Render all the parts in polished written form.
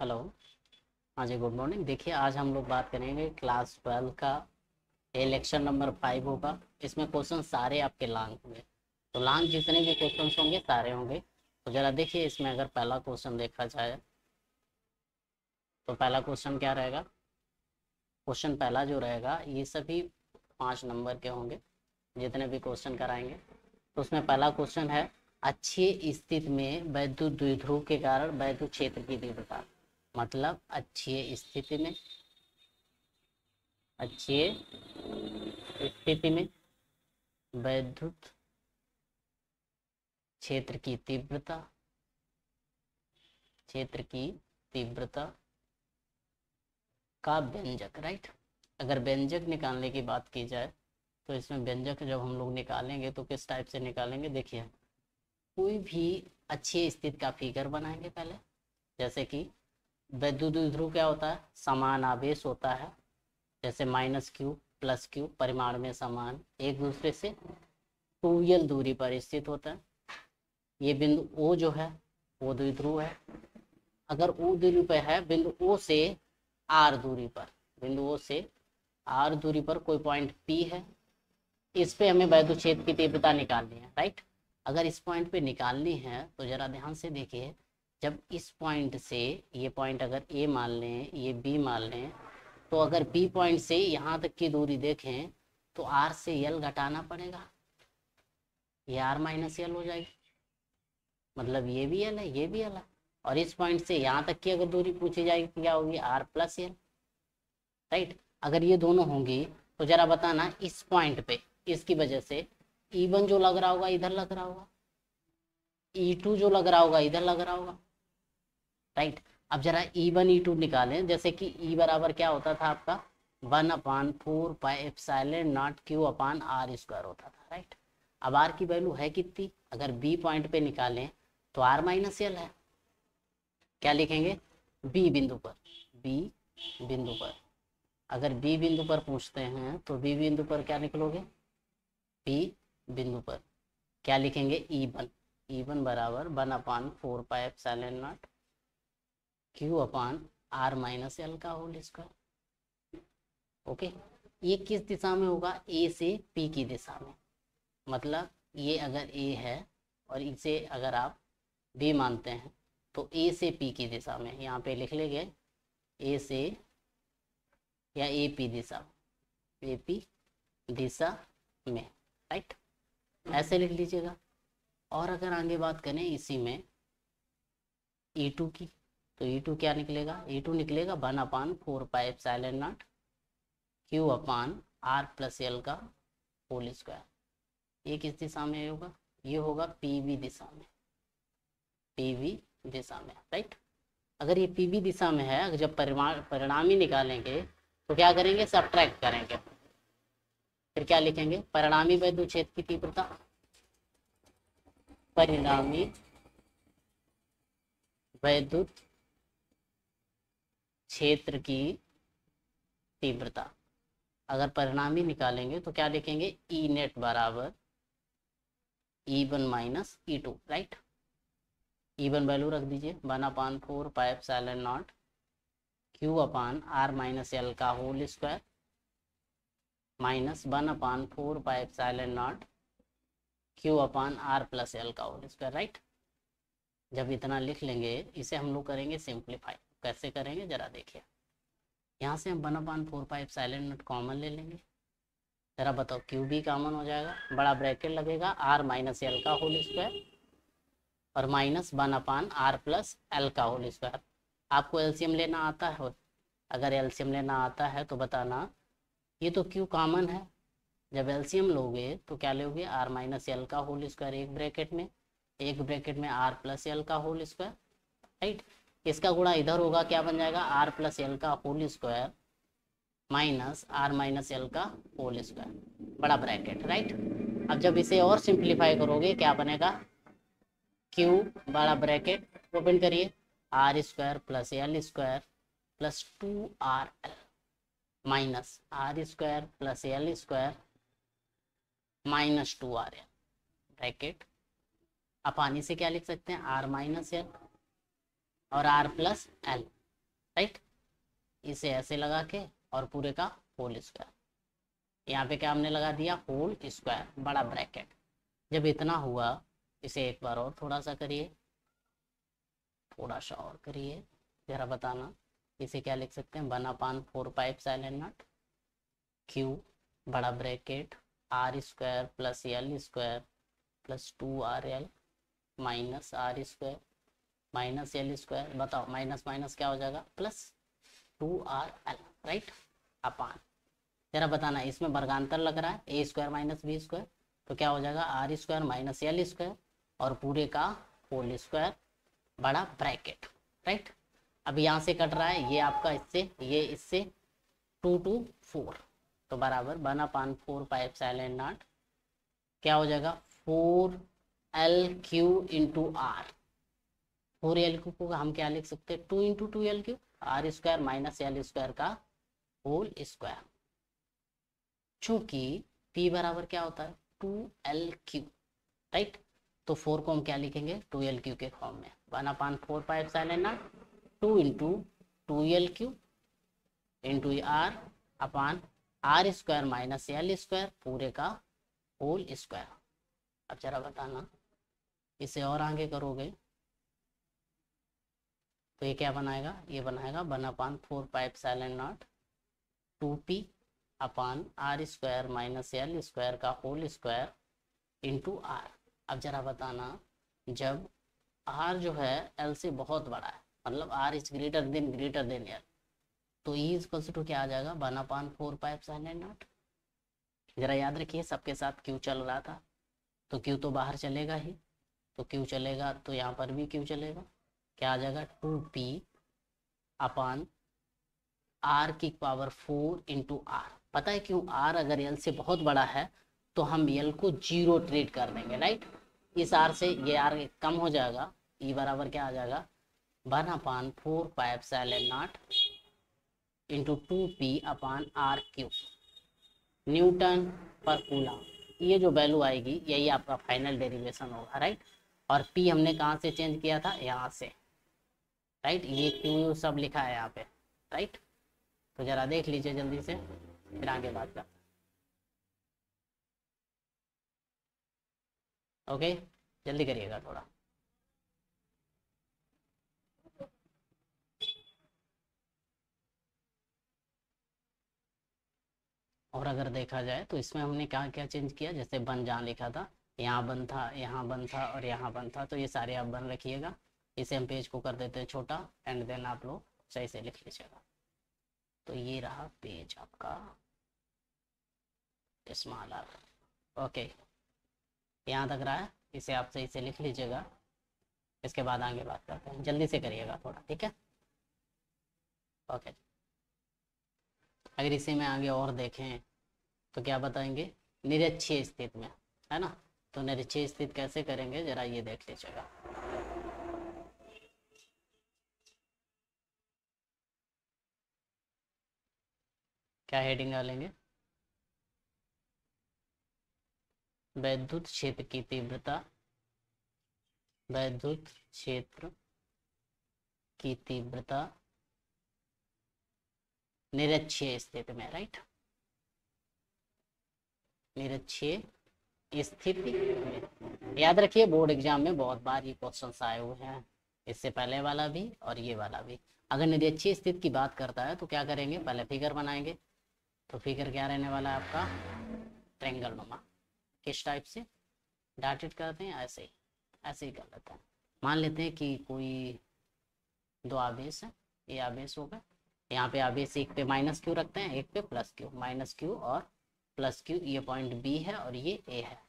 Hello. हाँ जी, good morning. देखिए, आज हम लोग बात करेंगे क्लास 12 का। ये लेक्चर नंबर 5 होगा। इसमें क्वेश्चन सारे आपके लॉन्ग होंगे। तो लॉन्ग जितने भी क्वेश्चन होंगे सारे होंगे। तो ज़रा देखिए, इसमें अगर पहला क्वेश्चन देखा जाए तो पहला क्वेश्चन क्या रहेगा। क्वेश्चन पहला जो रहेगा ये सभी 5 नंबर के होंगे जितने भी क्वेश्चन कराएंगे। तो उसमें पहला क्वेश्चन है, अच्छी स्थिति में वैद्युत द्विध्रुव के कारण वैद्युत क्षेत्र की तीव्रता। मतलब अच्छी स्थिति में, अच्छी स्थिति में वैद्युत क्षेत्र की तीव्रता, क्षेत्र की तीव्रता का व्यंजक। राइट। अगर व्यंजक निकालने की बात की जाए तो इसमें व्यंजक जब हम लोग निकालेंगे तो किस टाइप से निकालेंगे। देखिए, कोई भी अच्छी स्थिति का फिगर बनाएंगे पहले। जैसे कि वैद्युत द्विध्रुव क्या होता है, समान आवेश होता है। जैसे -q प्लस q परिमाण में समान, एक दूसरे से 2l दूरी पर स्थित होता है। ये बिंदु O जो है वो द्विध्रुव है। अगर O दूरी पर है, बिंदु O से R दूरी पर, बिंदु O से R दूरी पर कोई पॉइंट P है। इस पे हमें वैद्युत क्षेत्र की तीव्रता निकालनी है। राइट। अगर इस पॉइंट पे निकालनी है तो जरा ध्यान से देखिए, जब इस पॉइंट से, ये पॉइंट अगर A मान लें, ये B मान लें, तो अगर B पॉइंट से यहाँ तक की दूरी देखें तो R से L घटाना पड़ेगा। ये R माइनस L हो जाएगी। मतलब ये भी L है, ये भी L है। और इस पॉइंट से यहाँ तक की अगर दूरी पूछी जाएगी तो क्या होगी, R प्लस L। राइट। अगर ये दोनों होंगी तो जरा बताना, इस पॉइंट पे इसकी वजह से E1 जो लग रहा होगा इधर लग रहा होगा, E2 जो लग रहा होगा इधर लग रहा होगा। राइट। अब जरा E1 E2 निकालें। जैसे कि E बराबर क्या होता था आपका, 1/4πε0 Q अपान R स्क्वायर होता था। राइट। अब R की वैल्यू है कितनी, अगर B पॉइंट पे निकालें तो R माइनस L है। क्या लिखेंगे, B बिंदु पर, B बिंदु पर, अगर B बिंदु पर पूछते हैं तो B बिंदु पर क्या निकलोगे, B बिंदु पर क्या लिखेंगे, E1 बराबर 1/4πε0 Q upon R minus L का होल स्क्वायर। ओके। ये किस दिशा में होगा, A से P की दिशा में। मतलब ये अगर A है और इसे अगर आप B मानते हैं तो A से P की दिशा में, यहाँ पे लिख लेंगे A से या AP दिशा, AP दिशा में। राइट। ऐसे लिख लीजिएगा। और अगर आगे बात करें इसी में E2 की, तो E2 क्या निकलेगा, E2 निकलेगा 1/4πε0 Q upon R plus L का होल स्क्वायर। ये किस दिशा में होगा, ये होगा PV दिशा में, PV दिशा में। राइट। अगर ये PV दिशा में है, जब परिणामी निकालेंगे तो क्या करेंगे, सब्ट्रैक्ट करेंगे। फिर क्या लिखेंगे, परिणामी वैद्युत क्षेत्र की तीव्रता, परिणामी वैद्युत क्षेत्र की तीव्रता। अगर परिणामी निकालेंगे तो क्या लिखेंगे, ई नेट बराबर E1 minus E2। Right. E1 value रख दीजिए 1/4πε0 Q upon R minus L का whole square minus 1/4πε0 Q upon R plus L का होल स्क्वायर। राइट। जब इतना लिख लेंगे, इसे हम लोग करेंगे सिंप्लीफाई। कैसे करेंगे जरा देखिए, यहाँ से हम 1/4πε0 कॉमन ले लेंगे। जरा बताओ, क्यू भी कॉमन हो जाएगा, बड़ा ब्रैकेट लगेगा, R माइनस L का होल स्क्वायर और माइनस 1/R प्लस L का होल स्क्वायर। आपको एलसीएम लेना आता है, अगर एलसीएम लेना आता है तो बताना। ये तो क्यू कॉमन है, जब एलसीएम लोगे तो क्या लोगे, R माइनस L का होल स्क्वायर एक ब्रैकेट में, एक ब्रैकेट में R प्लस L का होल स्क्वायर। राइट। इसका गुणा इधर होगा, क्या बन जाएगा, R प्लस L का whole square minus R minus L का होल स्क्वायर, बड़ा ब्रैकेट। राइट। अब जब इसे और सिंप्लीफाई करोगे क्या बनेगा, Q बड़ा ब्रैकेट ओपन करिए, R square plus L square plus 2RL minus R square plus L square minus 2RL bracket. अपानी से क्या लिख सकते हैं, R माइनस L और R प्लस L। राइट। इसे ऐसे लगा के और पूरे का होल स्क्वायर, यहाँ पे क्या हमने लगा दिया, होल स्क्वायर बड़ा ब्रैकेट। जब इतना हुआ, इसे एक बार और थोड़ा सा करिए, थोड़ा सा और करिए, जरा बताना। इसे क्या लिख सकते हैं, 1/4πε0 क्यू बड़ा bracket R square plus L square plus 2RL minus R square minus L square. बताओ माइनस माइनस क्या हो जाएगा, प्लस 2RL, राइट, अपान। जरा बताना, इसमें वर्गांतर लग रहा है A square minus B square, तो क्या हो जाएगा R square minus L square और पूरे का होल स्क्वायर बड़ा ब्रैकेट, राइट। अब यहाँ से कट रहा है ये आपका इससे, ये इससे 2 to 4, तो बराबर 1/4πε0 क्या हो जाएगा 4L³ इंटू आर। 4L³ को हम क्या लिख सकते हैं, 2 × 2L³ R square minus L square का होल स्क्वायर। चूंकि P बराबर क्या होता है 2L³, राइट, तो 4 को हम क्या लिखेंगे 2L³ के फॉर्म में, 1/4πε0 2 × 2L³ into R upon R square minus L square पूरे का होल स्क्वायर। अब जरा बताना, इसे और आगे करोगे तो ये क्या बनाएगा, ये बनाएगा 1/4πε0 2P upon R square minus L square का होल स्क्वायर इंटू आर। अब जरा बताना, जब आर जो है एल से बहुत बड़ा है, मतलब R is greater than L, तो ई इक्वल्स टू क्या आ जाएगा 1/4πε0। जरा याद रखिए सबके साथ क्यू चल रहा था, तो क्यू तो बाहर चलेगा ही, तो क्यू चलेगा तो यहाँ पर भी क्यू चलेगा, क्या आ जाएगा 2P अपान आर की पावर 4 इंटू आर। पता है क्यों, आर अगर एल से बहुत बड़ा है तो हम एल को 0 ट्रीट कर देंगे, राइट। इस आर से ये आर कम हो जाएगा, ई बराबर क्या आ जाएगा 1/4πε0 इंटू 2P अपान R³ न्यूटन पर कूलम। ये जो वैल्यू आएगी यही आपका फाइनल डेरिवेशन होगा, राइट। और P हमने कहाँ से चेंज किया था, यहाँ से, राइट। ये Q सब लिखा है यहाँ पे, राइट। तो जरा देख लीजिए जल्दी से, फिर आगे बात करते हैं। ओके, जल्दी करिएगा थोड़ा। और अगर देखा जाए तो इसमें हमने क्या क्या चेंज किया, जैसे बन जहाँ लिखा था यहाँ बन था, यहाँ बन था और यहाँ बन था, तो ये सारे आप बन रखिएगा। इसे हम पेज को कर देते हैं छोटा, एंड देन आप लोग सही से लिख लीजिएगा। तो ये रहा पेज आपका स्मॉल आर, ओके, यहाँ तक रहा है, इसे आप सही से लिख लीजिएगा। इसके बाद आगे बात करते हैं, जल्दी से करिएगा थोड़ा, ठीक है, ओके। अगर इसे में आगे और देखें तो क्या बताएंगे, निरक्षीय स्थिति में, है ना। तो निरक्षीय स्थिति कैसे करेंगे जरा ये देख लीजिएगा। क्या हेडिंग डालेंगे, वैद्युत क्षेत्र की तीव्रता, वैद्युत क्षेत्र की तीव्रता निरक्षीय स्थिति में, राइट, निरक्षीय स्थिति में। याद रखिए बोर्ड एग्जाम में बहुत बार ये क्वेश्चन आए हुए हैं, इससे पहले वाला भी और ये वाला भी। अगर निरक्षीय स्थिति की बात करता है तो क्या करेंगे, पहले फिगर बनाएंगे। तो फिगर क्या रहने वाला है आपका, ट्रायंगल नुमा। किस टाइप से डाटेड करते हैं, ऐसे ही कर लेते हैं। मान लेते हैं कि कोई दो आवेश है, ये आवेश हो गए, यहाँ पे आवेश एक पे माइनस क्यू रखते हैं, एक पे प्लस क्यू, माइनस क्यू और प्लस क्यू। ये पॉइंट बी है और ये ए है।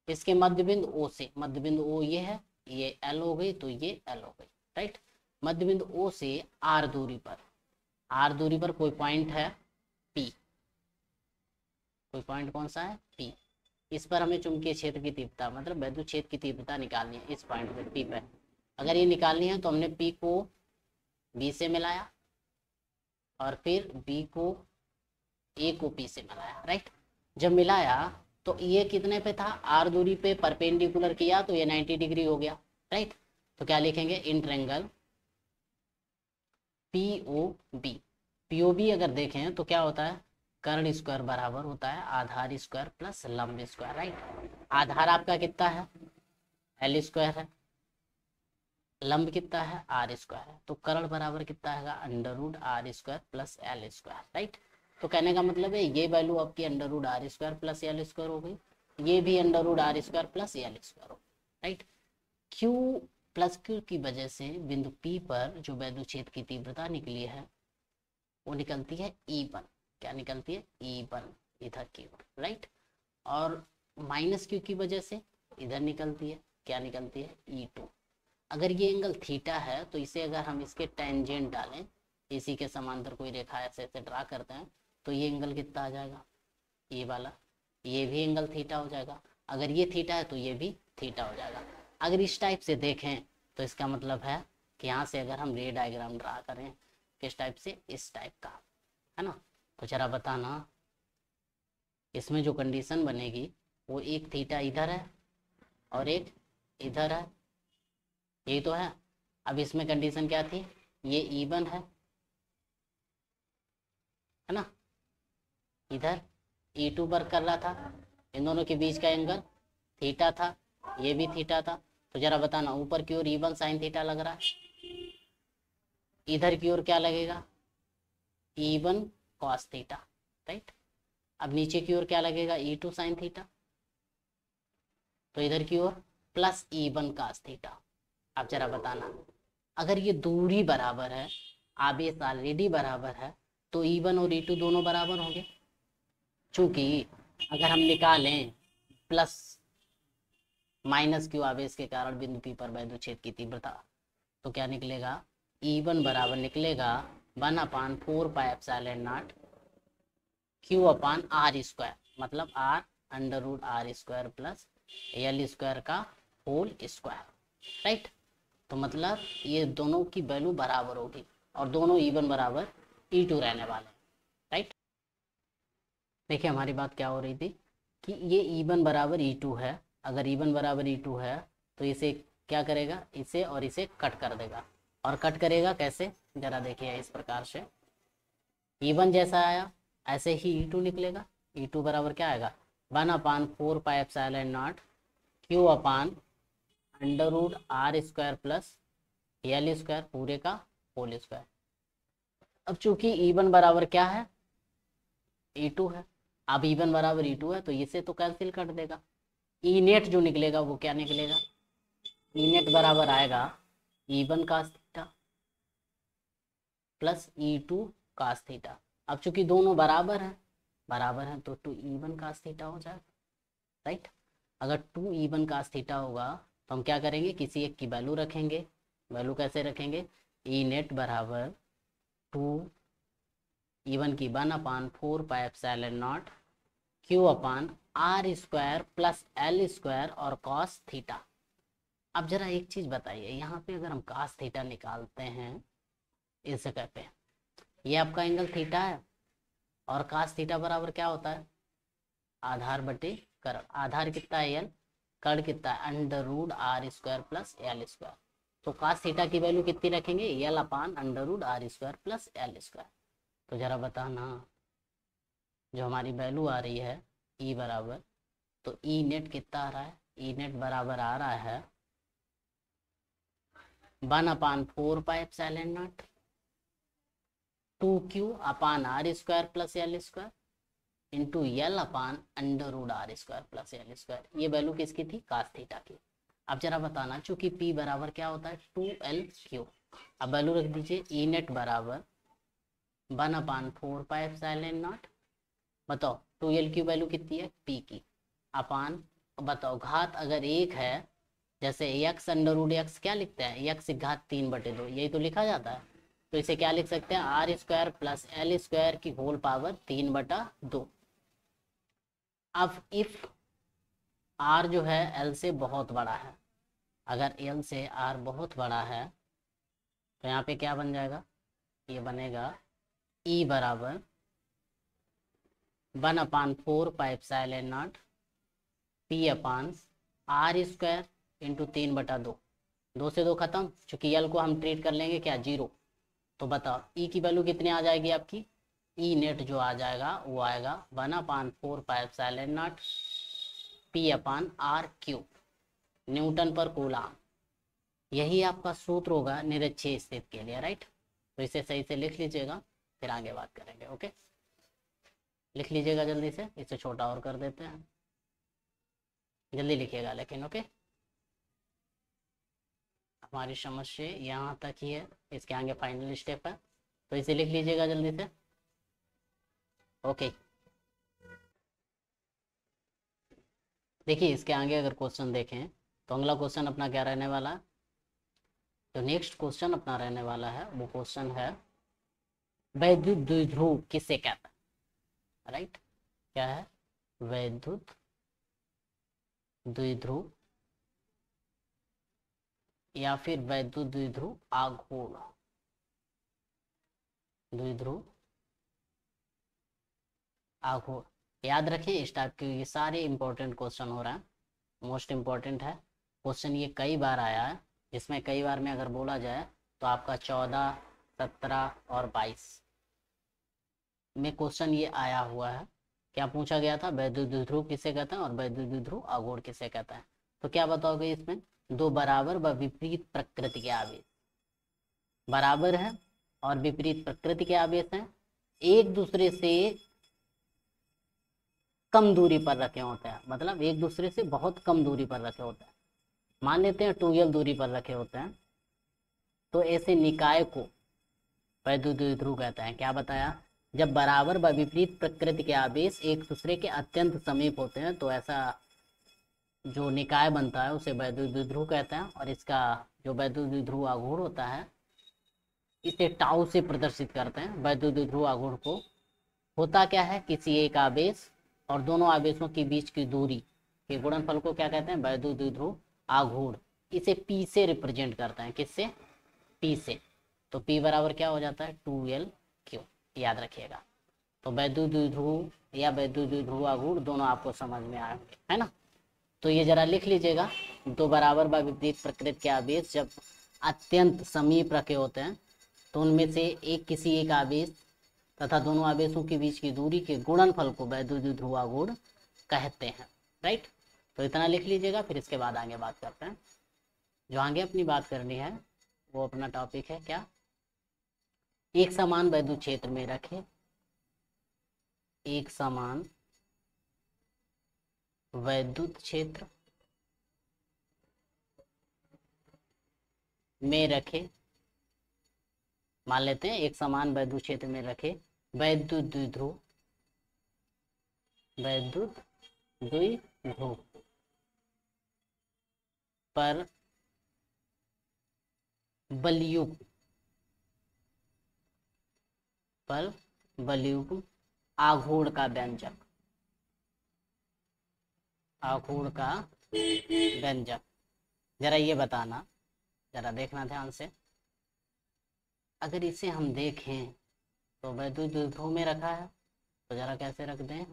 इसके मध्य बिंदु ओ से, मध्य बिंदु ओ ये है, ये एल हो गई, तो ये एल हो गई, राइट। मध्य बिंदु ओ से आर दूरी पर, आर दूरी पर कोई पॉइंट है पी, कोई पॉइंट कौन सा है पी। इस पर हमें चुंबकीय क्षेत्र की तीव्रता, मतलब वैद्युत क्षेत्र की तीव्रता निकालनी है। इस पॉइंट पे पी पे अगर ये निकालनी है तो हमने पी को बी से मिलाया और फिर बी को ए को पी से मिलाया, राइट। जब मिलाया तो ये कितने पे था, आर दूरी पे परपेंडिकुलर किया तो ये 90 डिग्री हो गया, राइट। तो क्या लिखेंगे, इन ट्रायंगल POB। POB अगर देखें तो क्या होता है, कर्ण स्क्वायर बराबर होता है आधार स्क्वायर प्लस लंब स्क्वायर, राइट। आधार आपका कितना है, L स्क्वायर है, लंब कितना है, R स्क्वायर है, तो कर्ण बराबर कितना है, under root R square plus L square, right. तो कहने का मतलब है ये वैल्यू आपकी under root R square plus L square हो गई, ये भी under root R square plus L square हो, राइट। Q प्लस Q की वजह से बिंदु P पर जो वैद्युच्छेद की तीव्रता निकली है वो निकलती है E1। क्या निकलती है, E1 इधर की ओर, राइट। और माइनस Q की वजह से इधर निकलती है, क्या निकलती है, E2। अगर ये एंगल थीटा है तो इसे अगर हम इसके टेंजेंट डालें, इसी के समांतर कोई रेखा ऐसे ऐसे ड्रा करते हैं, तो ये एंगल कितना आ जाएगा, ये वाला, ये भी एंगल थीटा हो जाएगा। अगर ये थीटा है तो ये भी थीटा हो जाएगा। अगर इस टाइप से देखें तो इसका मतलब है कि यहाँ से अगर हम रे डायग्राम ड्रा करें, किस टाइप से, इस टाइप का, है ना। तो जरा बताना इसमें जो कंडीशन बनेगी वो एक थीटा इधर है और एक इधर है, यही तो है। अब इसमें कंडीशन क्या थी, ये E1 है ना, इधर E2 वर्क कर रहा था, इन दोनों के बीच का एंगल थीटा था, ये भी थीटा था। तो जरा बताना ऊपर की ओर E1 साइन थीटा लग रहा है, इधर की ओर क्या लगेगा, E1 कॉस थीटा, राइट। अब नीचे की ओर क्या लगेगा, E2 साइन थीटा, तो इधर की ओर प्लस E1 कॉस थीटा। अब जरा बताना अगर ये दूरी बराबर है, आवेश ऑलरेडी बराबर है, तो E1 और E2 दोनों बराबर होंगे। चूंकि अगर हम निकालें प्लस माइनस Q आवेश के कारण बिंदु P पर वैद्युच्छेद की तीव्रता, तो क्या निकलेगा, E1 बराबर निकलेगा 1/4πε0 Q अपान R स्क्वायर, मतलब R under root R square plus L square का होल स्क्वायर, राइट। तो मतलब ये दोनों की वैल्यू बराबर होगी और दोनों E1 बराबर E2 रहने वाले हैं, राइट। देखिए हमारी बात क्या हो रही थी कि ये E1 बराबर E2 है। अगर E1 बराबर E2 है तो इसे क्या करेगा, इसे और इसे कट कर देगा। और कट करेगा कैसे, जरा देखिए इस प्रकार से, E1 जैसा आया ऐसे ही E2 निकलेगा। E2 बराबर क्या आएगा, 1/4πε0 Q upon under root R square plus L square पूरे का होल स्क्वायर। अब चूंकि E1 बराबर क्या है, E2 है। अब E1 बराबर E2 है तो इसे तो कैंसिल कर देगा। ई नेट जो निकलेगा वो क्या निकलेगा, ई नेट बराबर आएगा E1 cos theta plus E2 cos theta. अब चूंकि दोनों बराबर हैं तो 2E1 cos थीटा हो जाएगा, राइट। अगर 2E1 cos थीटा होगा तो हम क्या करेंगे, किसी एक की वैल्यू रखेंगे। वैल्यू कैसे रखेंगे, ई नेट बराबर 2E1 की 1/4πε0 Q upon R square plus L square और cos थीटा। अब जरा एक चीज बताइए, यहाँ पे अगर हम cos थीटा निकालते हैं इस जगह पे, ये आपका एंगल थीटा है और cos थीटा बराबर क्या होता है, आधार बटे कर्ण। आधार कितना है L, कर्ण कितना है under root R square plus L square. तो cos थीटा की वैल्यू कितनी रखेंगे, L upon under root R square plus L square. तो जरा बताना जो हमारी वैल्यू आ रही है E बराबर, तो ई नेट कितना आ रहा है, ई नेट बराबर आ रहा है 1/4πε0 2Q upon R square plus L square into L upon under root R square plus L square. ये वैल्यू किसकी थी, cos थीटा की। अब जरा बताना चूंकि P बराबर क्या होता है 2LQ, अब वैल्यू रख दीजिए ई नेट बराबर 1/4πε0, बताओ 2L की वैल्यू कितनी है, P की, अपान बताओ घात अगर एक है, जैसे x अंडर रूट एक्स क्या लिखते हैं, x घात 3/2, यही तो लिखा जाता है। तो इसे क्या लिख सकते हैं, R square plus L square की होल पावर 3/2। अब इफ R जो है L से बहुत बड़ा है, अगर L से R बहुत बड़ा है तो यहाँ पे क्या बन जाएगा, ये बनेगा E बराबर 1/4πε0 P अपान R स्क्वायर इंटू 3/2। 2 से 2 खत्म, चूंकि L को हम ट्रीट कर लेंगे क्या, 0, तो बताओ ई की वैल्यू कितनी आ जाएगी आपकी, ई नेट जो आ जाएगा वो आएगा 1/4 P/R³ न्यूटन पर कूलाम। यही आपका सूत्र होगा निरक्षीय स्थिति के लिए, राइट। तो इसे सही से लिख लीजिएगा, फिर आगे बात करेंगे। ओके, लिख लीजिएगा जल्दी से, इसे छोटा और कर देते हैं, जल्दी लिखिएगा लेकिन। ओके, हमारी समस्या यहाँ तक ही है, इसके आगे फाइनल स्टेप है, तो इसे लिख लीजिएगा जल्दी से। ओके, देखिए इसके आगे अगर क्वेश्चन देखें तो अगला क्वेश्चन अपना क्या रहने वाला है, जो नेक्स्ट क्वेश्चन अपना रहने वाला है वो क्वेश्चन है वैद्युत द्विध्रुव किसे कहता है, राइट। क्या है, वैद्युत द्विध्रुव या फिर वैद्युत द्विध्रुव आघूर्ण, द्विध्रुव आघूर्ण। याद रखें इस टाइप के ये सारे इंपॉर्टेंट क्वेश्चन हो रहा है, मोस्ट इंपॉर्टेंट है क्वेश्चन, ये कई बार आया है, जिसमें कई बार में अगर बोला जाए तो आपका 14, 17 और 22 में क्वेश्चन ये आया हुआ है। क्या पूछा गया था, वैद्युत द्विध्रुव किसे कहते हैं और वैद्युत द्विध्रुव आघूर्ण किसे कहता है। तो क्या बताओगे इसमें, दो बराबर व विपरीत प्रकृति के आवेश, बराबर है और विपरीत प्रकृति के आवेश हैं, एक दूसरे से कम दूरी पर रखे होते हैं, मतलब एक दूसरे से बहुत कम दूरी पर रखे होते हैं, मान लेते हैं 2l दूरी पर रखे होते हैं, तो ऐसे निकाय को वैद्युत द्विध्रुव कहते हैं। क्या बताया, जब बराबर व विपरीत प्रकृति के आवेश एक दूसरे के अत्यंत समीप होते हैं तो ऐसा जो निकाय बनता है उसे वैद्युत द्विध्रुव कहते हैं। और इसका जो वैद्युत द्विध्रुव आघूर्ण होता है इसे टाउ से प्रदर्शित करते हैं। वैद्युत द्विध्रुव आघूर्ण को होता क्या है, किसी एक आवेश और दोनों आवेशों के बीच की दूरी के गुणनफल को क्या कहते हैं, वैद्युत द्विध्रुव आघूर्ण। इसे P से रिप्रेजेंट करते हैं, किससे, P से। तो P बराबर क्या हो जाता है, 2L/Q, याद रखिएगा। तो वैद्युत द्विध्रुव या वैद्युत द्विध्रुव आघूर्ण दोनों आपको समझ में आए होंगे, है ना। तो ये जरा लिख लीजिएगा, दो बराबर व विपरीत प्रकृति के आवेश जब अत्यंत समीप रखे होते हैं तो उनमें से एक किसी एक आवेश तथा दोनों आवेशों के बीच की दूरी के गुणनफल को वैद्युत द्विध्रुव आघूर्ण कहते हैं, राइट। तो इतना लिख लीजिएगा, फिर इसके बाद आगे बात करते हैं। जो आगे अपनी बात करनी है वो अपना टॉपिक है क्या, एक समान वैद्युत क्षेत्र में रखे, एक समान वैद्युत क्षेत्र में रखे, मान लेते हैं एक समान वैद्युत क्षेत्र में रखे वैद्युत द्विध्रुव, वैद्युत द्विध्रुव पर बलयुक्त, पर बलयुक्त आघूर्ण का व्यंजक, आघूर्ण का व्यंजक। जरा ये बताना, जरा देखना ध्यान से, अगर इसे हम देखें तो वैद्युत द्विध्रुव में रखा है, तो जरा कैसे रख दें,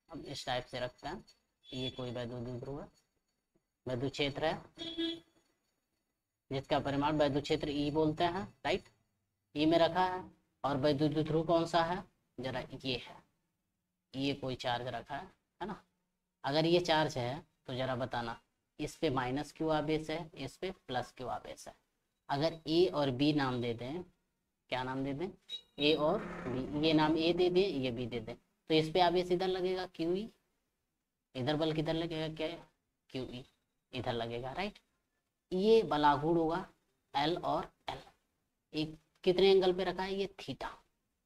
अब इस टाइप से रखते हैं। ये कोई वैद्युत द्विध्रुव है, वैद्युत क्षेत्र है जिसका परिमाण वैद्युत क्षेत्र E बोलते हैं, राइट। E में रखा है और वैद्युत द्विध्रुव कौन सा है, जरा ये है, ये कोई चार्ज रखा है ना। अगर ये चार्ज है तो जरा बताना, इस पे -Q आवेश है, इस पे +Q आवेश है। अगर A और B नाम दे दें, क्या नाम दे दें, A और B, ये नाम A दे दें, ये B दे दें, तो इस पे आवेश इधर लगेगा QE, इधर बल किधर लगेगा, क्या QE इधर लगेगा, राइट। ये बल आघूर्ण होगा L और L, एक कितने एंगल पे रखा है, ये थीटा।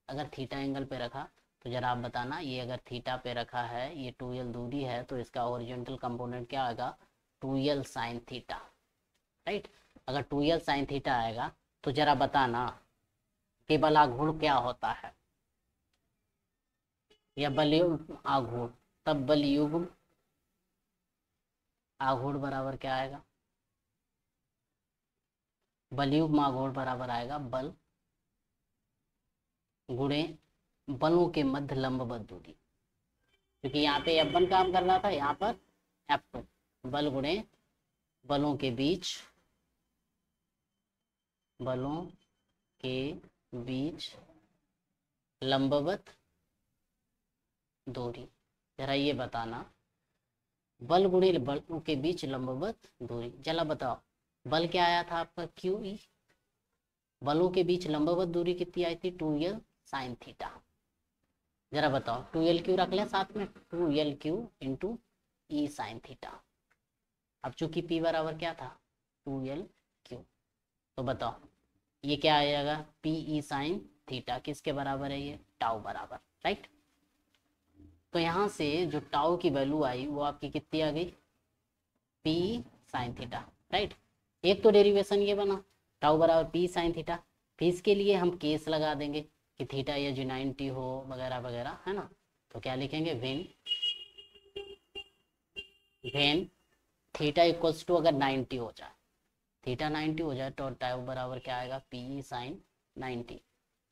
अगर थीटा एंगल पे रखा तो जरा आप बताना, ये अगर थीटा पे रखा है, ये 2L दूरी है, तो इसका ओरिजेंटल कंपोनेंट क्या आएगा, 2L साइन थीटा, राइट। अगर 2L साइन थीटा आएगा तो जरा बताना कि बल आघूर्ण क्या होता है, या बलयुग्म आघूर्ण, तब बलयुग्म आघूर्ण बराबर क्या आएगा, बलयुग्म आघूर्ण बराबर आएगा बल गुणे बलों के मध्य लंबवत दूरी, क्योंकि यहाँ पे F1 काम कर रहा था, यहाँ पर F2, बल गुणे बलों के बीच बलों के बीच लंबवत दूरी। जरा ये बताना, बल गुणे बलों के बीच लंबवत दूरी, जरा बताओ बल क्या आया था आपका क्यू ई, बलों के बीच लंबवत दूरी कितनी आई थी 2l साइन थीटा। जरा बताओ 2l क्यू रख लें साथ में, 2l क्यू इंटू ई साइन थीटा। अब चूंकि p बराबर क्या था 2l क्यू, तो बताओ ये क्या आ जाएगा पी ई साइन थीटा, किसके बराबर है ये टाउ बराबर, राइट। तो यहाँ से जो टाउ की वैल्यू आई वो आपकी कितनी आ गई पी साइन थीटा, राइट। एक तो डेरिवेशन ये बना टाउ बराबर पी साइन थीटा, फिर इसके लिए हम केस लगा देंगे कि थीटा या जो 90 हो वगैरह वगैरह, है ना। तो क्या लिखेंगे when when theta equals to अगर 90 हो जाए, थीटा 90 हो जाए तो टाउ बराबर क्या आएगा पी साइन 90।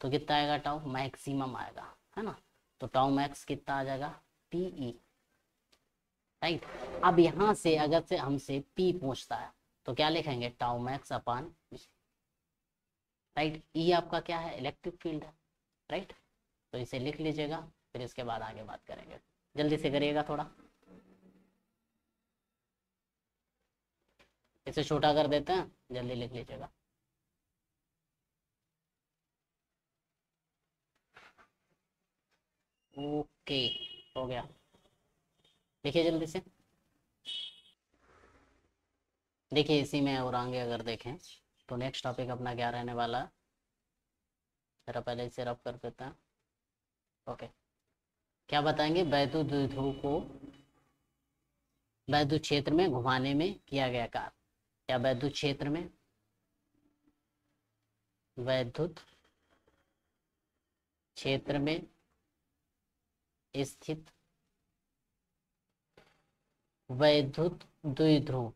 तो कितना आएगा टाउ मैक्सिमम आएगा, है ना। तो टाउ मैक्स कितना आ जाएगा पीई, राइट। अब यहाँ से अगर से हमसे पी पूछता है तो क्या लिखेंगे टाउ मैक्स अपान, राइट। ई आपका क्या है इलेक्ट्रिक फील्ड है, राइट। तो इसे लिख लीजिएगा, फिर इसके बाद आगे बात करेंगे। जल्दी से करिएगा थोड़ा, इसे छोटा कर देते हैं, जल्दी लिख लीजिएगा। ओके हो गया, देखिए जल्दी से। देखिए इसी में और आगे अगर देखें तो नेक्स्ट टॉपिक अपना क्या रहने वाला है, जरा पहले इसे रब कर देते हैं। ओके, क्या बताएंगे वैद्युत द्विध्रुव को वैद्युत क्षेत्र में घुमाने में किया गया कार्य। क्या वैद्युत क्षेत्र में वैद्युत क्षेत्र में स्थित वैद्युत द्विध्रुव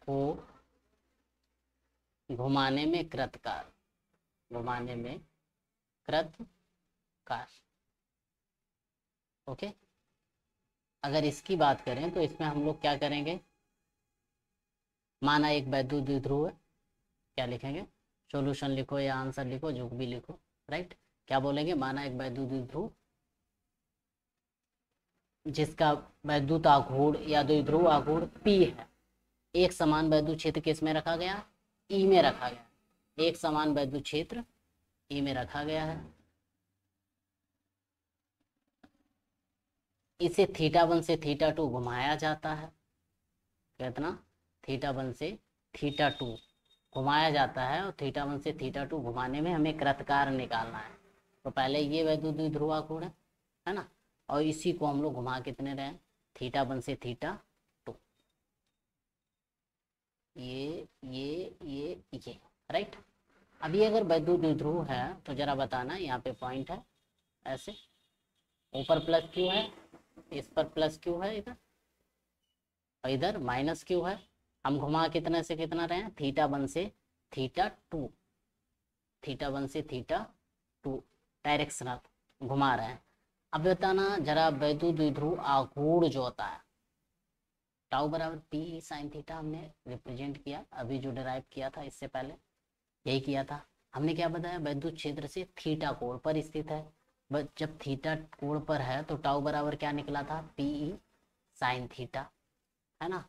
को घुमाने में कृत कार्य, घुमाने में कृत कार्य। ओके, अगर इसकी बात करें तो इसमें हम लोग क्या करेंगे, माना एक वैद्युत द्विध्रुव है, क्या लिखेंगे सॉल्यूशन लिखो या आंसर लिखो जो भी लिखो, राइट। क्या बोलेंगे माना एक वैद्युत द्विध्रुव जिसका वैद्युत आघूर्ण या द्विध्रुव आघूर्ण P है, एक समान वैद्युत क्षेत्र किसमें रखा गया ई में रखा गया, एक समान वैद्युत क्षेत्र ई में रखा गया है। इसे θ1 से θ2 घुमाया जाता है, कितना θ1 से θ2 घुमाया जाता है, और θ1 से θ2 घुमाने में हमें कृतकार निकालना है। तो पहले ये वैद्युत द्विध्रुव आघूर्ण है ना, और इसी को हम लोग घुमा कितने रहे θ1 से θ2, ये राइट। अभी अगर वैद्युत द्विध्रुव है तो जरा बताना, यहाँ पे पॉइंट है ऐसे, ऊपर प्लस क्यू है, इस पर प्लस क्यू है इधर, और इधर माइनस क्यू है। हम घुमा कितने से कितना रहे हैं θ1 से θ2, θ1 से θ2 डायरेक्शनल घुमा रहे हैं। अब बताना जरा वैद्युत द्विध्रुव आघूर्ण जो होता है टाउ बराबर पी साइन थीटा, हमने रिप्रेजेंट किया अभी जो डिराइव किया था, इससे पहले यही किया था। हमने क्या बताया वैद्युत क्षेत्र से थीटा कोण पर स्थित है, जब थीटा कोण पर है तो टाउ बराबर क्या निकला था पी साइन थीटा, है ना।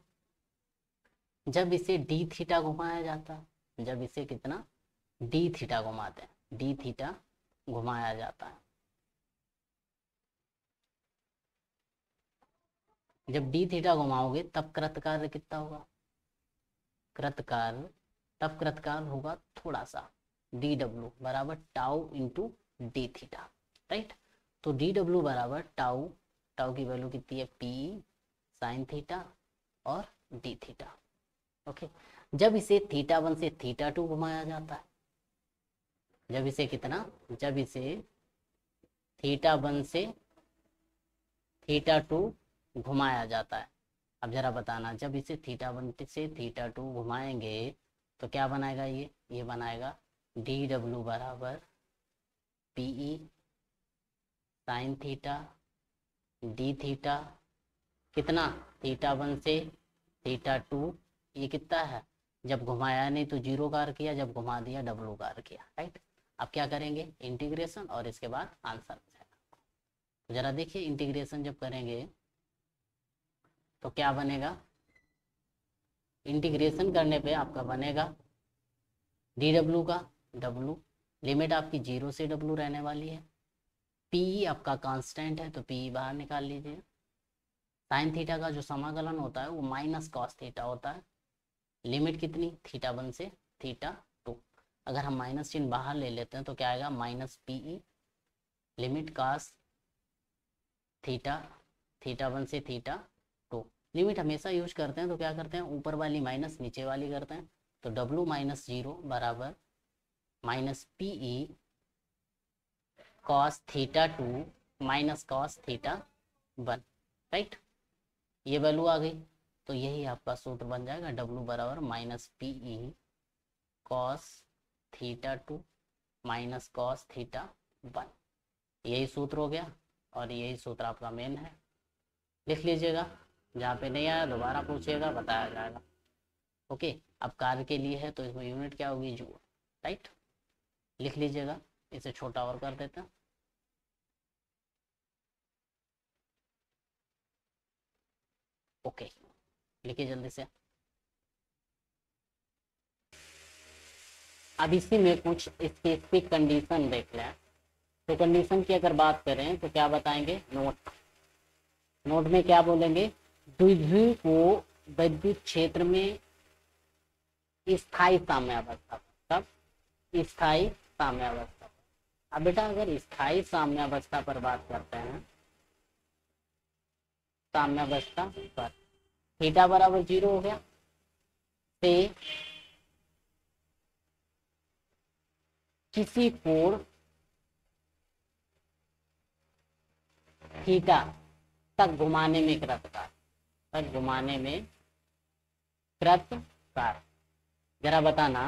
जब इसे डी थीटा घुमाया जाता है, जब इसे कितना डी थीटा घुमाते हैं, डी थीटा घुमाया जाता है, जब डी थीटा घुमाओगे तब कृतकार्य कितना होगा, कृतकार्य तब कृतकार्य होगा थोड़ा सा डी डब्ल्यू बराबर tau into D theta, right. तो डी डब्ल्यू बराबर टाउ, टाउ की वैल्यू कितनी है पी साइन थीटा और डी थीटा। ओके, जब इसे θ1 से θ2 घुमाया जाता है, जब इसे कितना, जब इसे θ1 से θ2 घुमाया जाता है। अब जरा बताना जब इसे θ1 से θ2 घुमाएंगे तो क्या बनाएगा, ये बनाएगा डी डब्ल्यू बराबर PE sine theta D theta कितना, θ1 से θ2, ये कितना है, जब घुमाया नहीं तो 0 का अर्क किया, जब घुमा दिया W का अर्क किया, राइट। अब क्या करेंगे, इंटीग्रेशन, और इसके बाद आंसर हो जाएगा। तो जरा देखिए इंटीग्रेशन जब करेंगे तो क्या बनेगा, इंटीग्रेशन करने पे आपका बनेगा dw का w, लिमिट आपकी 0 से w रहने वाली है, पी आपका कांस्टेंट है तो पी बाहर निकाल लीजिए, साइन थीटा का जो समाकलन होता है वो माइनस कॉस थीटा होता है, लिमिट कितनी, θ1 से θ2, अगर हम माइनस चिन्ह बाहर ले लेते हैं तो क्या आएगा, minus PE, limit cos theta, θ1 से θ2, लिमिट हमेशा यूज करते हैं तो क्या करते हैं, ऊपर वाली माइनस नीचे वाली करते हैं, तो w माइनस 0 बराबर minus PE cos θ2 minus cos θ1, right. ये वैल्यू आ गई, तो यही आपका सूत्र बन जाएगा, w बराबर minus PE cos θ2 minus cos θ1, यही सूत्र हो गया, और यही सूत्र आपका मेन है, लिख लीजिएगा, जहाँ पे नहीं आया दोबारा पूछिएगा, बताया जाएगा। ओके, अब कार्य के लिए है तो इसमें यूनिट क्या होगी, जूल, राइट, लिख लीजिएगा, इसे छोटा और कर देते हैं। ओके, लिखिए जल्दी से। अब इसी में कुछ स्पेसिफिक कंडीशन देख लें, तो कंडीशन की अगर बात करें तो क्या बताएंगे, नोट में क्या बोलेंगे, द्विध्रुव को विद्युत क्षेत्र में स्थायी साम्यावस्था, तब स्थायी साम्यावस्था। अब बेटा अगर स्थायी साम्यावस्था पर बात करते हैं, साम्यावस्था पर थीटा बराबर 0 हो गया, से किसी कोण थीटा तक घुमाने में कृतकार, जरा बताना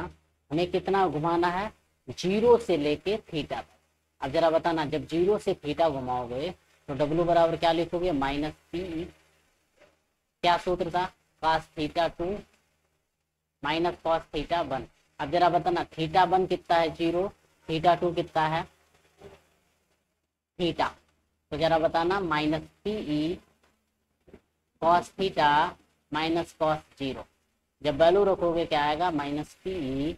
हमें कितना घुमाना है, 0 से लेके थीटा तक। अब जरा बताना, जब 0 से थीटा घुमाओगे तो W बराबर क्या लिखोगे, माइनस पी, क्या सूत्र था, cos θ2 माइनस cos θ1। अब जरा बताना θ1 कितना है 0, θ2 कितना है थीटा, तो जरा बताना minus PE cos theta minus cos 0, जब वैल्यू रखोगे क्या आएगा, minus PE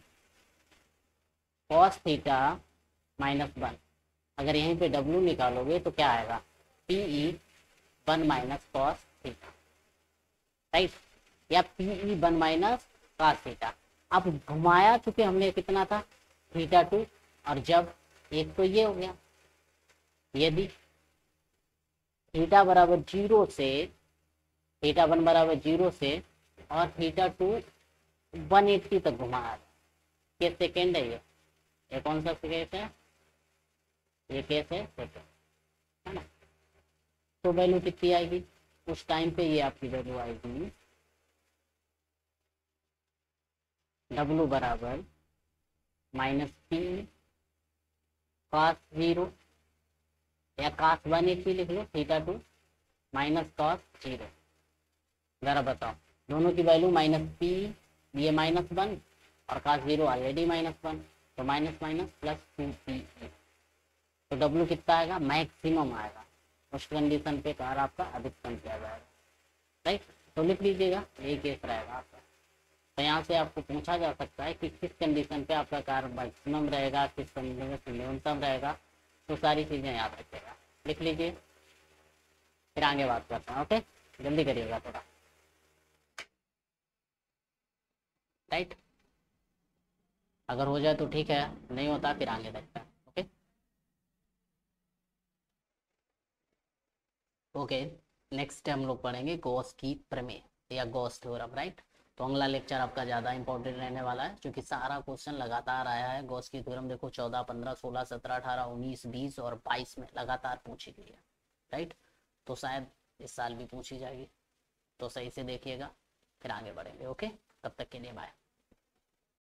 cos theta minus 1, अगर यहीं पे W निकालोगे तो क्या आएगा, PE 1 minus cos theta, right, या पीई 1 माइनस कॉस थीटा। अब घुमाया चुके हमने कितना था, θ2, और जब एक तो ये हो गया, यदि थीटा बराबर 0 से θ1 बराबर 0 से और θ2 180 तक घुमाया, ये सेकेंड है, ये कौन सा केस है, ये केस है सेकेंड, है ना। तो वैल्यू कितनी आएगी उस टाइम पे, ये आपकी वैल्यू आएगी W बराबर माइनस पी कॉस 0 या cos 180 लिख लो, θ2 माइनस कॉस 0, जरा बताओ दोनों की वैल्यू माइनस पी, ये माइनस 1 और cos 0 ऑलरेडी माइनस 1, तो माइनस माइनस प्लस 2p, तो W कितना आएगा, मैक्सिमम आएगा, उस कंडीशन पे कार आपका अधिकतम किया जाएगा, राइट। तो लिख लीजिएगा, यही केस रहेगा आपका। तो यहाँ से आपको पूछा जा सकता है कि किस कंडीशन पे आपका कार मैक्सिमम रहेगा, किस कंडीशन पे न्यूनतम रहेगा, तो सारी चीजें याद रखिएगा, लिख लीजिए, फिर आगे बात करते हैं। ओके, जल्दी करिएगा थोड़ा, राइट, अगर हो जाए तो ठीक है, नहीं होता फिर आगे देखते हैं। ओके ओके, नेक्स्ट हम लोग पढ़ेंगे गॉस की प्रमेय या गॉस थ्योरम, राइट। तो अगला लेक्चर आपका ज़्यादा इंपॉर्टेंट रहने वाला है, क्योंकि सारा क्वेश्चन लगातार आया है। गॉस की थ्योरम देखो 14, 15, 16, 17, 18, 19, 20 और 22 में लगातार पूछी गई है, राइट। तो शायद इस साल भी पूछी जाएगी, तो सही से देखिएगा, फिर आगे बढ़ेंगे। ओके, तब तक के लिए बाय।